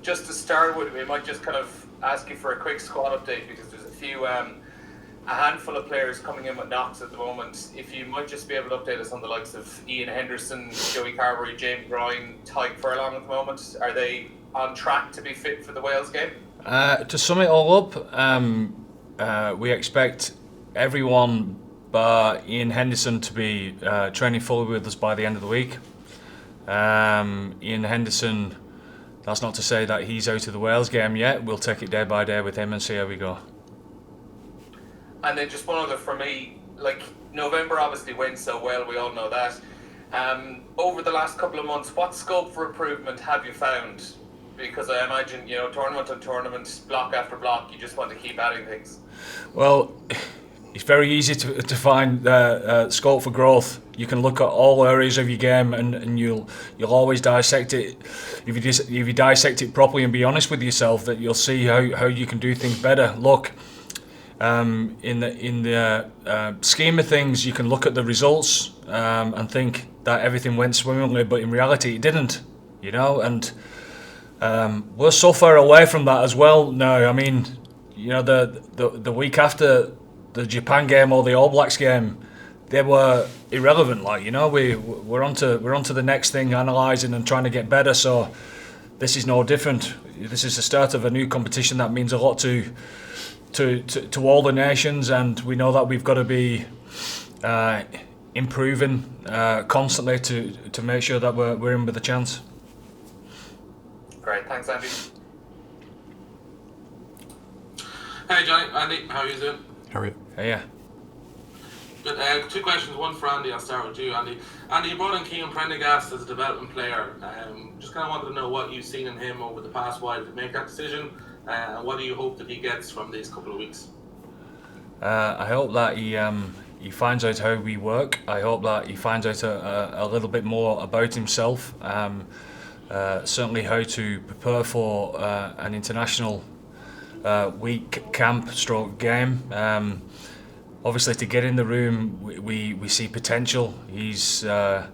just to start with, we might just kind of ask you for a quick squad update because there's a handful of players coming in with knocks at the moment. If you might just be able to update us on the likes of Ian Henderson, Joey Carberry, Jamie Bryan, Tyke Furlong at the moment. Are they on track to be fit for the Wales game? To sum it all up, we expect everyone but Ian Henderson to be training fully with us by the end of the week. Ian Henderson, that's not to say that he's out of the Wales game yet. We'll take it day by day with him and see how we go. And then just one other for me, like November obviously went so well, we all know that. Over the last couple of months, what scope for improvement have you found? Because I imagine, tournament on tournament, block after block, you just want to keep adding things. Well, it's very easy to find scope for growth. You can look at all areas of your game and you'll always dissect it. If you dissect it properly and be honest with yourself, that you'll see how you can do things better. Look, in the scheme of things, you can look at the results and think that everything went swimmingly, but in reality it didn't, and we're so far away from that as well now. I mean, the week after the Japan game or the All Blacks game, they were irrelevant. We're onto the next thing, analysing and trying to get better. So this is no different. This is the start of a new competition that means a lot to all the nations, and we know that we've got to be improving constantly to make sure that we're in with a chance. Great, thanks, Andy. Hey Johnny, Andy, how are you doing? How are you? Hey, yeah. Good. Two questions, one for Andy. I'll start with you, Andy. Andy, you brought in Cian Prendergast as a development player. Just kind of wanted to know what you've seen in him over the past while to make that decision, and what do you hope that he gets from these couple of weeks? I hope that he finds out how we work. I hope that he finds out a little bit more about himself. Certainly how to prepare for an international week camp stroke game. Obviously, to get in the room, we see potential. He's got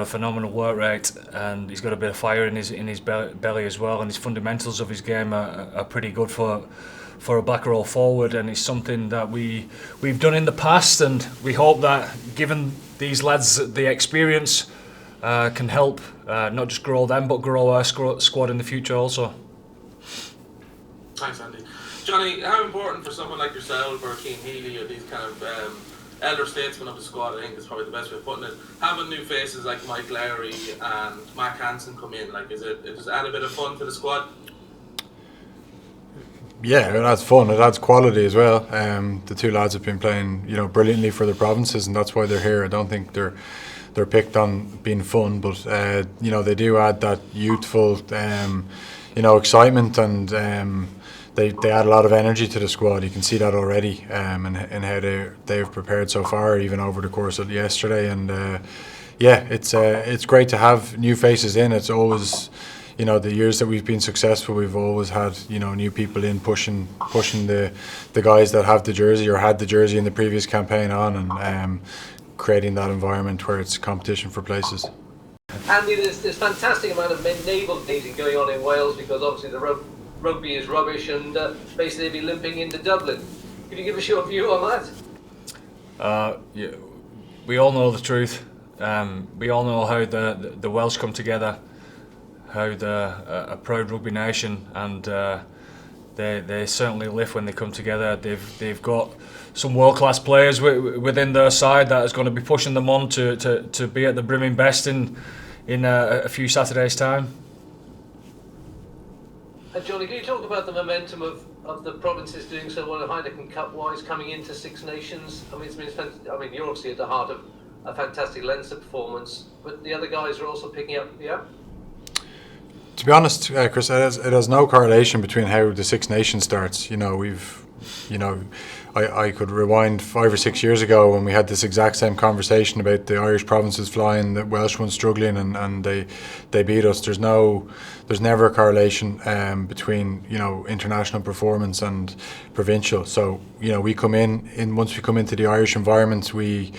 a phenomenal work rate, and he's got a bit of fire in his belly as well. And his fundamentals of his game are pretty good for a back row forward, and it's something that we've done in the past. And we hope that, given these lads the experience, can help not just grow them, but grow our squad in the future also. Thanks, Andy. Johnny, how important for someone like yourself or Cian Healy or these kind of elder statesmen of the squad, I think is probably the best way of putting it, having new faces like Mike Lowry and Mac Hansen come in, does it add a bit of fun to the squad? Yeah, it adds fun. It adds quality as well. The two lads have been playing, brilliantly for their provinces, and that's why they're here. I don't think they're picked on being fun, but they do add that youthful, excitement, and they add a lot of energy to the squad. You can see that already, and how they've prepared so far, even over the course of yesterday. And it's great to have new faces in. It's always, the years that we've been successful, we've always had new people in pushing the guys that have the jersey or had the jersey in the previous campaign on, and creating that environment where it's competition for places. Andy, there's fantastic amount of naval dating going on in Wales because obviously the rugby is rubbish and basically they'll be limping into Dublin. Could you give us your view on that? Yeah, we all know the truth. We all know how the Welsh come together, how they're a proud rugby nation, and they certainly lift when they come together. They've got some world-class players within their side that is going to be pushing them on to be at the brimming best in a few Saturdays' time. And Johnny, can you talk about the momentum of the provinces doing so well, Heineken Cup-wise, coming into Six Nations? I mean, you're obviously at the heart of a fantastic Leinster performance, but the other guys are also picking up, yeah? To be honest, Chris, it has no correlation between how the Six Nations starts. I could rewind 5 or 6 years ago when we had this exact same conversation about the Irish provinces flying, the Welsh ones struggling, and they beat us. There's never a correlation between international performance and provincial. So we come in once we come into the Irish environment, we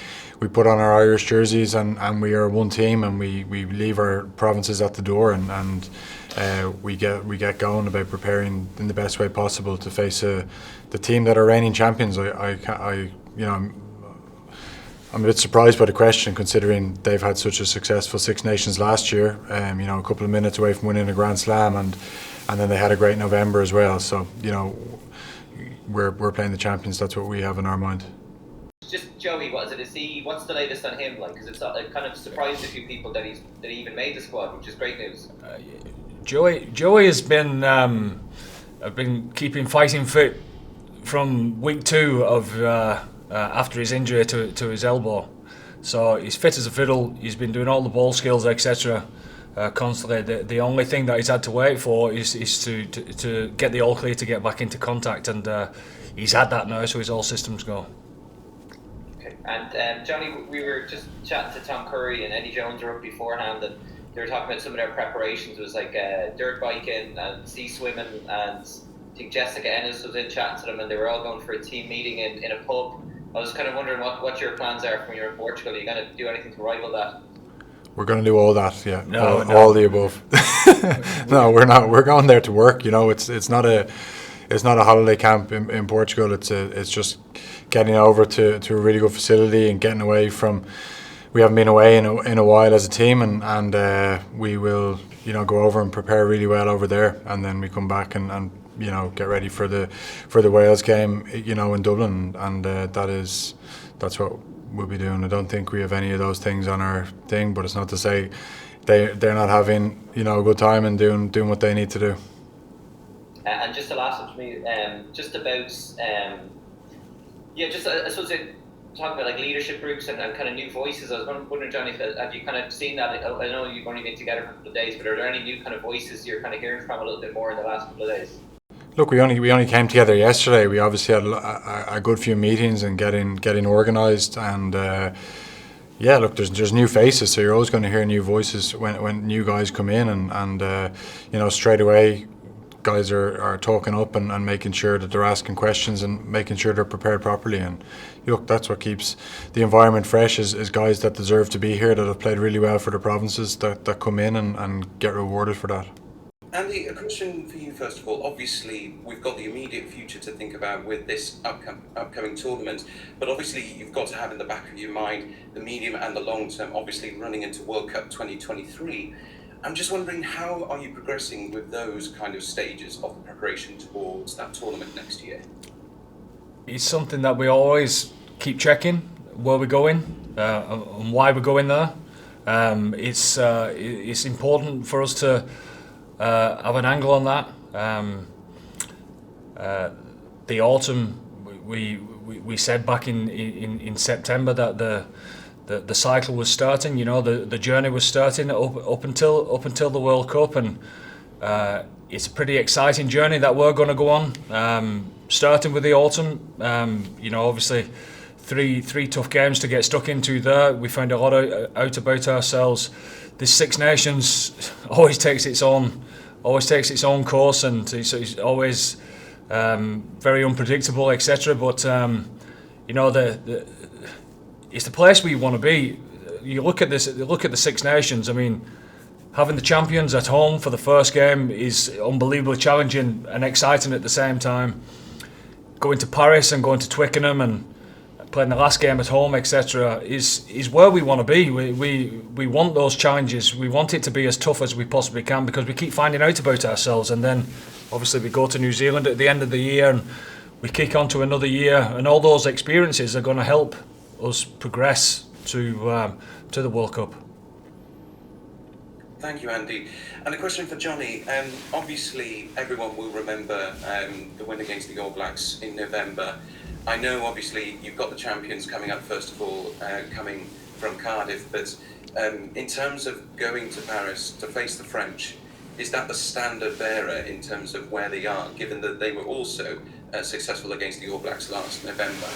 put on our Irish jerseys and we are one team, and we leave our provinces at the door, and we get going about preparing in the best way possible to face the team that are reigning champions. I'm a bit surprised by the question, considering they've had such a successful Six Nations last year. A couple of minutes away from winning a Grand Slam, and then they had a great November as well. So we're playing the champions. That's what we have in our mind. Just Joey, what is it? What's the latest on him? Like, because it kind of surprised a few people that he even made the squad, which is great news. Joey has been fighting fit from week 2 of after his injury to his elbow. So he's fit as a fiddle. He's been doing all the ball skills, etc. Constantly. The only thing that he's had to wait for is to get the all clear to get back into contact, and he's had that now, so he's all systems go. Okay. And Johnny, we were just chatting to Tom Curry and Eddie Jones were up beforehand, and they were talking about some of their preparations. It was like dirt biking and sea swimming, and I think Jessica Ennis was in chatting to them, and they were all going for a team meeting in a pub. I was kind of wondering what your plans are when you're in Portugal. Are you going to do anything to rival that? We're going to do all that, yeah. No. All the above. No, we're not. We're going there to work. It's not a holiday camp in Portugal. It's just getting over to a really good facility and getting away from. We haven't been away in a while as a team, and we will go over and prepare really well over there, and then we come back and get ready for the Wales game in Dublin, and that's what we'll be doing. I don't think we have any of those things on our thing, but it's not to say they're not having a good time and doing what they need to do. And just the last one for me, just about I suppose talking about like leadership groups and kind of new voices. I was wondering, Johnny, have you kind of seen that? I know you've only been together for a couple of days, but are there any new kind of voices you're kind of hearing from a little bit more in the last couple of days? Look, we only came together yesterday. We obviously had a good few meetings and getting organised, and look, there's new faces, so you're always going to hear new voices when new guys come in, and straight away guys are talking up and making sure that they're asking questions and making sure they're prepared properly. And look, that's what keeps the environment fresh is guys that deserve to be here, that have played really well for the provinces, that come in and get rewarded for that. Andy, a question for you first of all. Obviously, we've got the immediate future to think about with this upcoming tournament, but obviously you've got to have in the back of your mind the medium and the long term, obviously running into World Cup 2023. I'm just wondering, how are you progressing with those kind of stages of the preparation towards that tournament next year? It's something that we always keep checking, where we're going and why we're going there. It's important for us to have an angle on that. The autumn, we said back in September that the cycle was starting. The journey was starting up until the World Cup, and it's a pretty exciting journey that we're going to go on. Starting with the autumn, obviously three tough games to get stuck into there. We found a lot out about ourselves. This Six Nations always takes its own course, and it's always very unpredictable, etc. But it's the place we want to be. You look at the Six Nations. I mean, having the champions at home for the first game is unbelievably challenging and exciting at the same time. Going to Paris and going to Twickenham and playing the last game at home, etc., is where we want to be. We want those challenges. We want it to be as tough as we possibly can, because we keep finding out about ourselves, and then obviously we go to New Zealand at the end of the year and we kick on to another year, and all those experiences are going to help us progress to the World Cup. Thank you, Andy. And a question for Johnny. Obviously, everyone will remember the win against the All Blacks in November. I know, obviously, you've got the champions coming up, first of all, coming from Cardiff, but in terms of going to Paris to face the French, is that the standard bearer in terms of where they are, given that they were also successful against the All Blacks last November?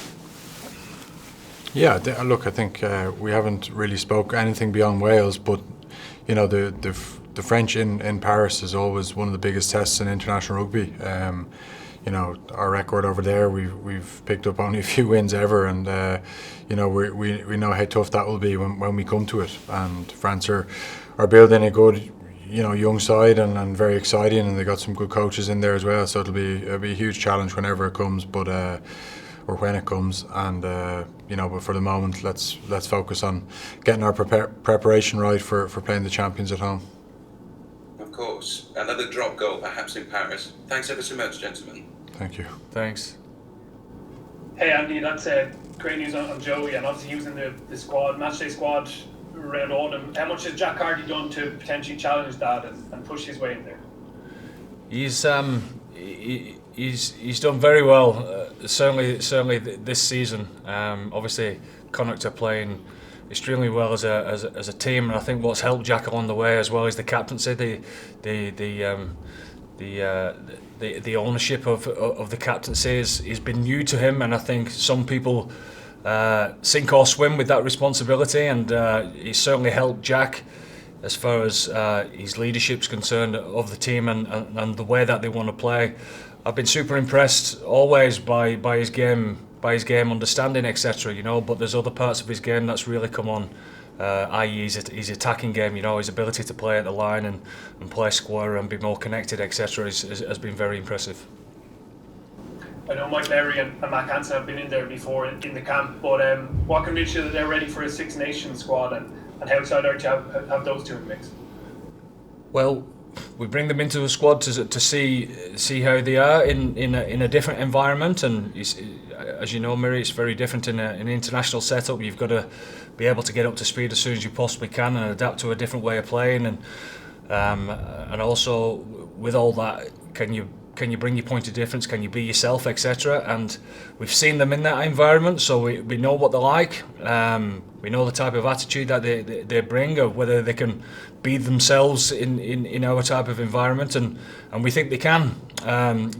Yeah, look, I think we haven't really spoke anything beyond Wales, but the French in Paris is always one of the biggest tests in international rugby. Our record over there, we've picked up only a few wins ever, and we know how tough that will be when we come to it. And France are building a good young side and very exciting, and they got some good coaches in there as well. So it'll be a huge challenge whenever it comes, but or when it comes. And but for the moment, let's focus on getting our preparation right for playing the champions at home. Of course, another drop goal perhaps in Paris. Thanks ever so much, gentlemen. Thank you. Thanks. Hey Andy, that's great news on Joey, and obviously he was in the matchday squad around autumn. How much has Jack Carty done to potentially challenge that and push his way in there? He's done very well. Certainly this season. Obviously, Connacht are playing extremely well as a team, and I think what's helped Jack along the way as well is the captaincy, the ownership of the captaincy has been new to him, and I think some people sink or swim with that responsibility, and he's certainly helped Jack as far as his leadership's concerned of the team and the way that they want to play. I've been super impressed always by his game understanding, etc. But there's other parts of his game that's really come on, i.e. his attacking game. His ability to play at the line and play square and be more connected, etc. has been very impressive. I know Mike Lowry and Matt Hansen have been in there before in the camp, but what convinced you that they're ready for a Six Nations squad, and how excited are you to have those two in the mix? Well, we bring them into the squad to see how they are in a different environment, and as you know, Miri, it's very different in an international setup. You've got to be able to get up to speed as soon as you possibly can and adapt to a different way of playing, and also with all that, can you bring your point of difference? Can you be yourself, etc.? And we've seen them in that environment, so we know what they're like. We know the type of attitude that they bring, or whether they can be themselves in our type of environment, and we think they can.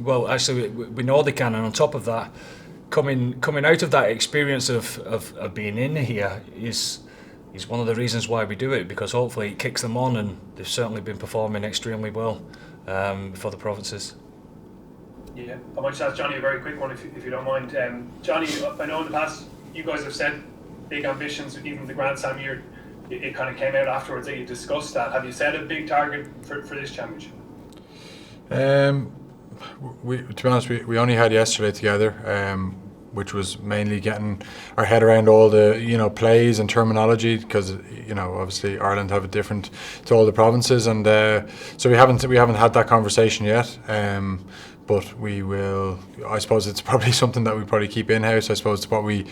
Well, actually, we know they can, and on top of that, coming out of that experience of being in here is one of the reasons why we do it, because hopefully it kicks them on, and they've certainly been performing extremely well for the provinces. Yeah, I might just ask Johnny a very quick one, if you don't mind. Johnny, I know in the past you guys have set big ambitions, even the Grand Slam year. It kind of came out afterwards that you discussed that. Have you set a big target for this championship? To be honest, we only had yesterday together, which was mainly getting our head around all the plays and terminology, because obviously Ireland have it different to all the provinces, and so we haven't had that conversation yet. But we will. I suppose it's probably something that we probably keep in house. I suppose what we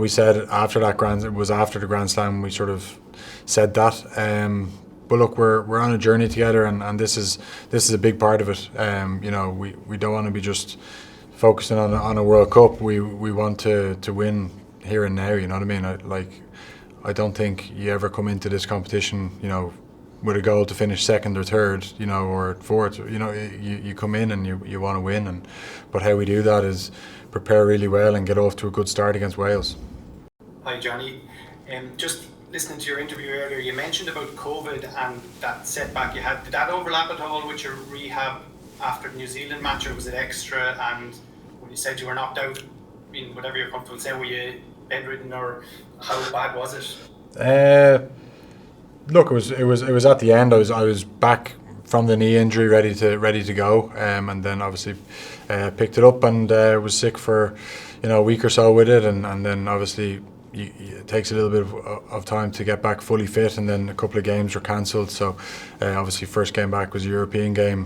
said after that after the Grand Slam. We sort of said that. But look, we're on a journey together, and this is a big part of it. We don't want to be just focusing on a World Cup. We want to win here and now. You know what I mean? I don't think you ever come into this competition, with a goal to finish second or third, or fourth. You come in and you want to win, but how we do that is prepare really well and get off to a good start against Wales. Hi Johnny, just listening to your interview earlier, you mentioned about COVID and that setback you had. Did that overlap at all with your rehab after the New Zealand match, or was it extra? And when you said you were knocked out, whatever you're comfortable saying, were you bedridden, or how bad was it? Look, it was at the end. I was back from the knee injury, ready to go, and then obviously picked it up and was sick for a week or so with it, and then obviously it takes a little bit of time to get back fully fit, and then a couple of games were cancelled. So obviously first game back was a European game,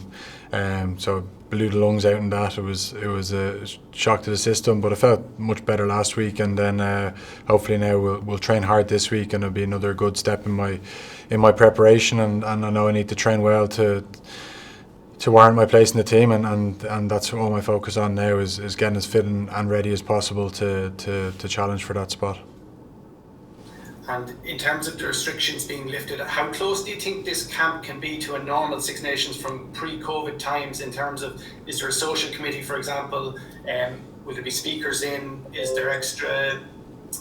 so blew the lungs out in that. It was a shock to the system, but I felt much better last week, and then hopefully now we'll train hard this week, and it'll be another good step in my preparation, and I know I need to train well to warrant my place in the team, and that's all my focus on now is getting as fit and ready as possible to challenge for that spot. And in terms of the restrictions being lifted, how close do you think this camp can be to a normal Six Nations from pre-COVID times, in terms of, is there a social committee, for example? Will there be speakers in? Is there extra?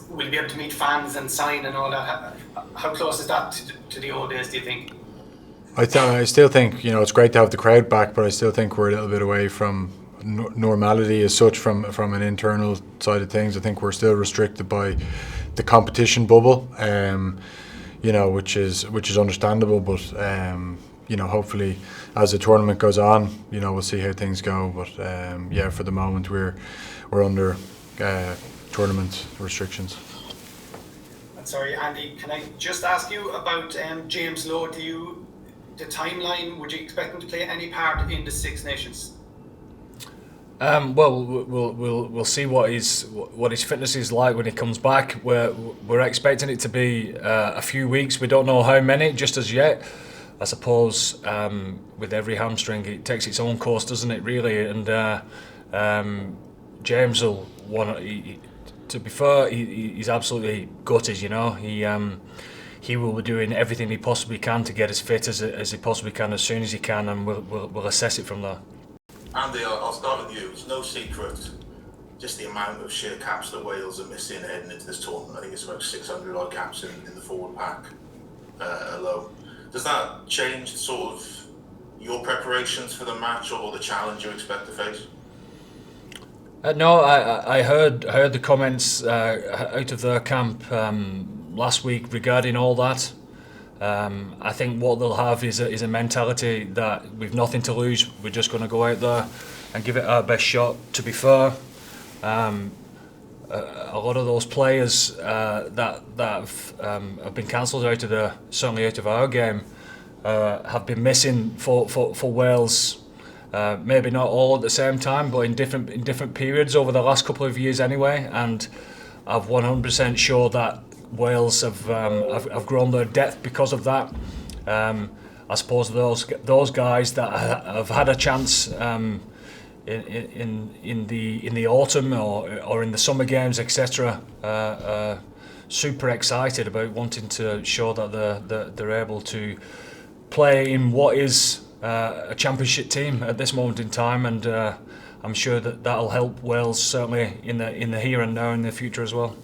Will you be able to meet fans and sign and all that? How close is that to the old days, do you think? I still think, it's great to have the crowd back, but I still think we're a little bit away from normality as such from an internal side of things. I think we're still restricted by the competition bubble, which is understandable, but hopefully as the tournament goes on, we'll see how things go. But yeah, for the moment we're under tournament restrictions. Sorry, Andy, can I just ask you about James Lowe? The timeline, would you expect him to play any part in the Six Nations? Well, we'll see what his fitness is like when he comes back. We're expecting it to be a few weeks. We don't know how many just as yet. I suppose with every hamstring, it takes its own course, doesn't it? Really, and James will want. To be fair, he's absolutely gutted. He will be doing everything he possibly can to get as fit as he possibly can as soon as he can, and we'll assess it from there. Andy, I'll start with you. It's no secret just the amount of sheer caps that Wales are missing heading into this tournament. I think it's about 600 odd caps in the forward pack alone. Does that change sort of your preparations for the match or the challenge you expect to face? No, I heard the comments out of their camp last week regarding all that. I think what they'll have is a mentality that we've nothing to lose. We're just going to go out there and give it our best shot. To be fair, a lot of those players that have been cancelled certainly out of our game have been missing for Wales. Maybe not all at the same time, but in different periods over the last couple of years anyway. And I'm 100% sure that Wales have grown their depth because of that. I suppose those guys that have had a chance in the autumn or in the summer games, etc., super excited about wanting to show that they're able to play in what is a championship team at this moment in time, and I'm sure that'll help Wales certainly in the here and now and in the future as well.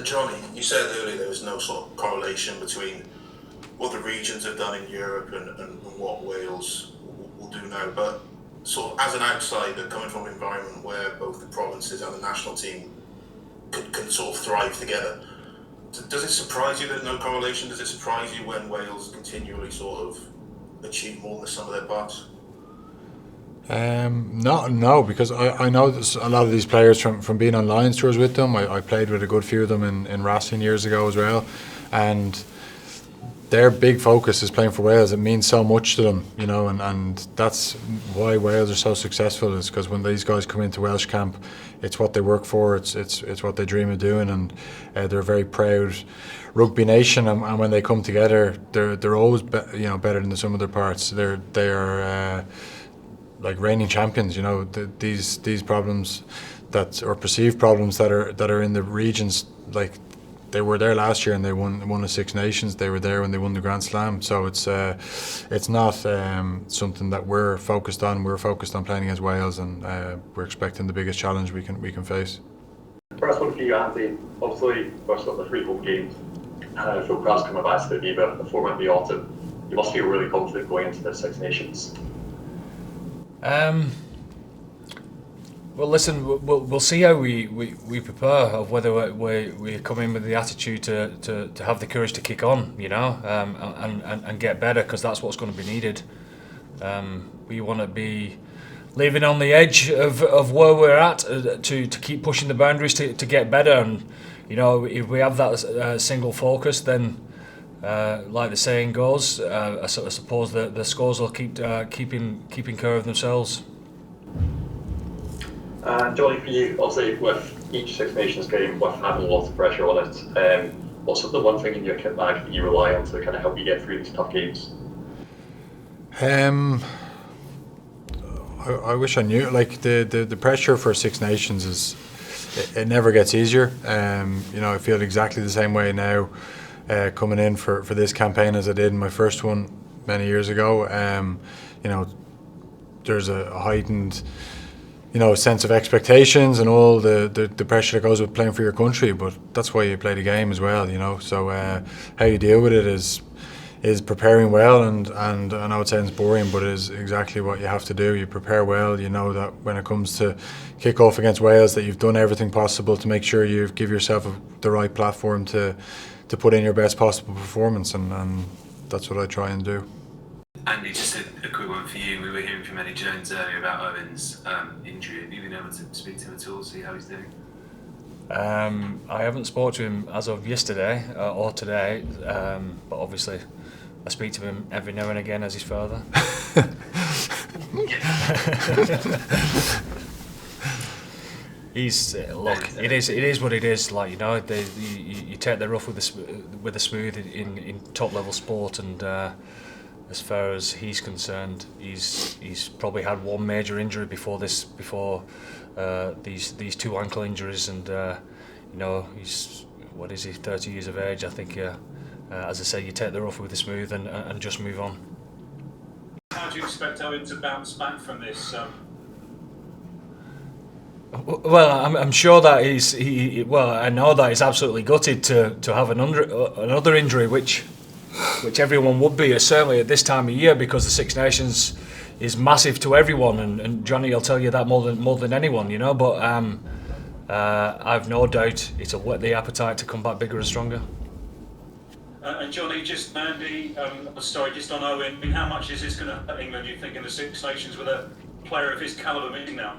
Johnny, you said earlier there was no sort of correlation between what the regions have done in Europe and what Wales will do now, but sort of as an outsider coming from an environment where both the provinces and the national team can sort of thrive together, does it surprise you there's no correlation? Does it surprise you when Wales continually sort of achieve more than the sum of their parts? No, because I know a lot of these players from being on Lions tours with them. I played with a good few of them in Racing years ago as well, and their big focus is playing for Wales. It means so much to them, and that's why Wales are so successful, is because when these guys come into Welsh camp, it's what they work for, it's what they dream of doing, and they're a very proud rugby nation, and when they come together, they're always better than the sum of their parts. They are like reigning champions. These problems or perceived problems that are in the regions, like they were there last year and they won the Six Nations. They were there when they won the Grand Slam. So it's not something that we're focused on. We're focused on playing against Wales, and we're expecting the biggest challenge we can face. First one for you, Andy. Obviously, first of the 3 home games, so crowds coming back to the Viva before in the autumn. You must feel really confident going into the Six Nations. Well, listen, we'll see how we prepare, of whether we come in with the attitude to have the courage to kick on, and get better, because that's what's going to be needed. We want to be living on the edge of where we're at to keep pushing the boundaries to get better, and if we have that single focus, then like the saying goes, I suppose the scores will keep keeping care of themselves. And Johnny, for you, obviously with each Six Nations game, with having lots of pressure on it, what's the one thing in your kit bag that you rely on to kind of help you get through these tough games? I wish I knew. Like the pressure for Six Nations it never gets easier. I feel exactly the same way now coming in for this campaign as I did in my first one many years ago. There's a heightened sense of expectations and all the pressure that goes with playing for your country, but that's why you play the game as well, So how you deal with it is preparing well, and I know it sounds boring, but it is exactly what you have to do. You prepare well. You know that when it comes to kick off against Wales, that you've done everything possible to make sure you give yourself the right platform to put in your best possible performance, and that's what I try and do. Andy, just a quick one for you. We were hearing from Eddie Jones earlier about Owen's injury. Have you been able to speak to him at all, see how he's doing? I haven't spoken to him as of yesterday or today, but obviously I speak to him every now and again as his father. He's look. It is what it is. Like, you know, you take the rough with the smooth in top level sport, and as far as he's concerned, he's probably had one major injury before these 2 ankle injuries, and you know, he's, what is he, 30 years of age, I think. As I say, you take the rough with the smooth and just move on. How do you expect Owen to bounce back from this? Well, I'm sure that I know that he's absolutely gutted to have another injury, which everyone would be, certainly at this time of year, because the Six Nations is massive to everyone, and Johnny will tell you that more than anyone, you know. But I've no doubt it'll whet the appetite to come back bigger and stronger. And Johnny, just Andy, just on Owen, I mean, how much is this going to hurt England, do you think, in the Six Nations with a player of his calibre missing now?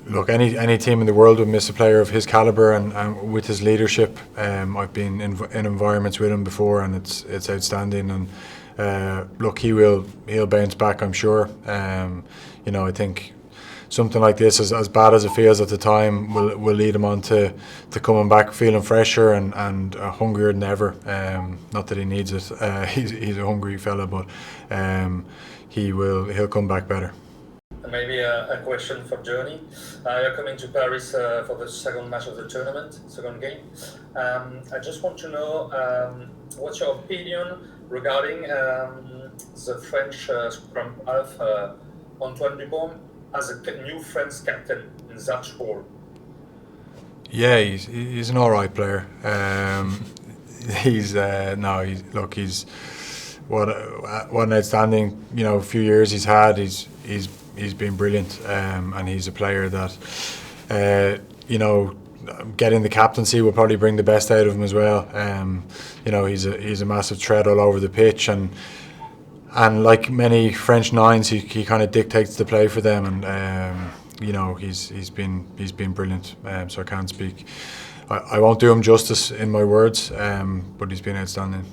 Look, any team in the world would miss a player of his calibre, and with his leadership. I've been in environments with him before, and it's outstanding. And look, he'll bounce back, I'm sure. You know, I think something like this, as bad as it feels at the time, will lead him on to coming back feeling fresher and hungrier than ever. Not that he needs it. He's a hungry fella, but he'll come back better. Maybe a question for Johnny. You're coming to Paris for the second match of the tournament, second game. I just want to know what's your opinion regarding the French scrum half, Antoine Dupont, as a new French captain in that role? Yeah, he's an all right player. He's what an outstanding, you know, few years he's had. He's been brilliant, and he's a player that, you know, getting the captaincy will probably bring the best out of him as well. You know, he's a massive threat all over the pitch, and like many French nines, he kind of dictates the play for them, and you know, he's been brilliant. So I can't speak. I won't do him justice in my words, but he's been outstanding.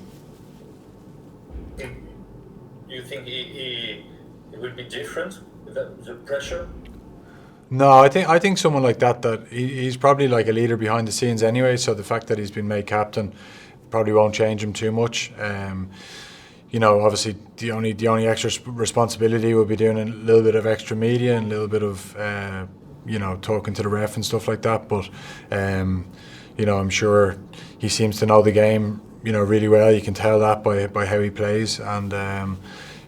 You think he will be different with the pressure? No, I think someone like that he's probably like a leader behind the scenes anyway. So the fact that he's been made captain probably won't change him too much. You know, obviously the only extra responsibility will be doing a little bit of extra media and a little bit of you know, talking to the ref and stuff like that. But you know, I'm sure he seems to know the game, you know, really well. You can tell that by how he plays, and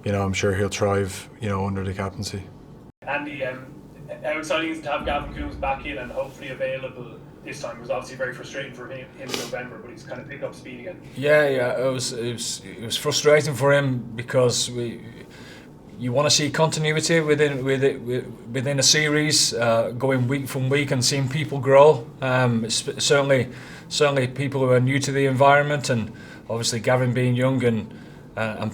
you know, I'm sure he'll thrive, you know, under the captaincy. Andy, how exciting is it to have Gavin Coombs back in and hopefully available this time? It was obviously very frustrating for him in November, but he's kind of picked up speed again. Yeah, it was frustrating for him, because you want to see continuity within a series, going week from week and seeing people grow. Certainly people who are new to the environment, and obviously Gavin being young and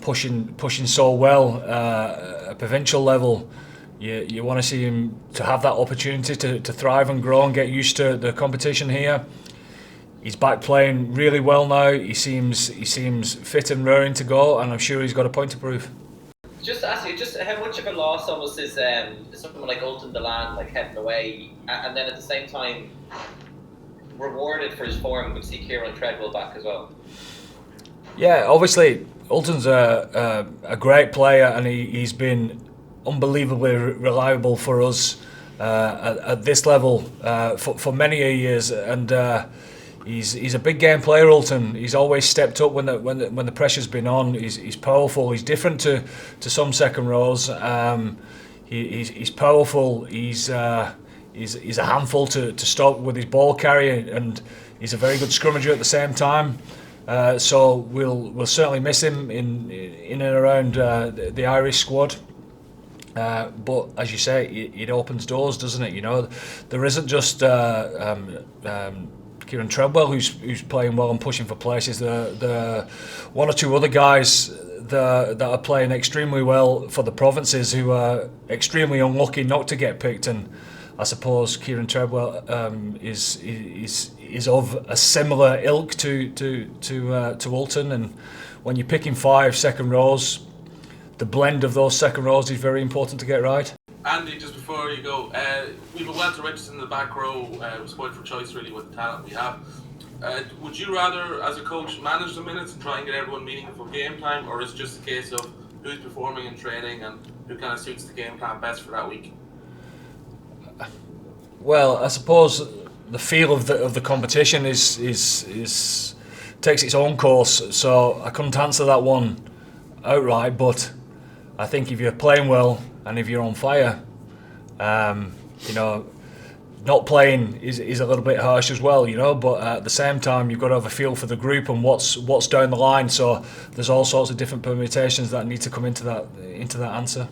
pushing so well at provincial level. You want to see him to have that opportunity to thrive and grow and get used to the competition here. He's back playing really well now. He seems fit and raring to go, and I'm sure he's got a point to prove. Just to ask you, just how much of a loss almost is someone like Ultan Delan like heading away, and then at the same time rewarded for his form, we see Kieran Treadwell back as well. Yeah, obviously Ultan's a great player, and he's been unbelievably reliable for us at this level for many years, and he's a big game player. Ultan, he's always stepped up when the pressure's been on. He's powerful. He's different to some second rows. He's powerful. He's a handful to stop with his ball carry, and he's a very good scrummager at the same time. So we'll certainly miss him in and around the Irish squad. But as you say, it opens doors, doesn't it? You know, there isn't just Kieran Treadwell, who's playing well and pushing for places. The one or two other guys that are playing extremely well for the provinces, who are extremely unlucky not to get picked. And I suppose Kieran Treadwell is of a similar ilk to Ulton. And when you're picking 5 second rows, the blend of those second rows is very important to get right. Andy, just before you go, we have a welter registered in the back row. It was spoiled for choice really with the talent we have. Would you rather, as a coach, manage the minutes and try and get everyone meaningful game time, or is it just a case of who's performing in training and who kind of suits the game plan best for that week? Well, I suppose the feel of the competition is takes its own course, so I couldn't answer that one outright. But I think if you're playing well and if you're on fire, not playing is a little bit harsh as well, but at the same time you've got to have a feel for the group and what's down the line, so there's all sorts of different permutations that need to come into that answer.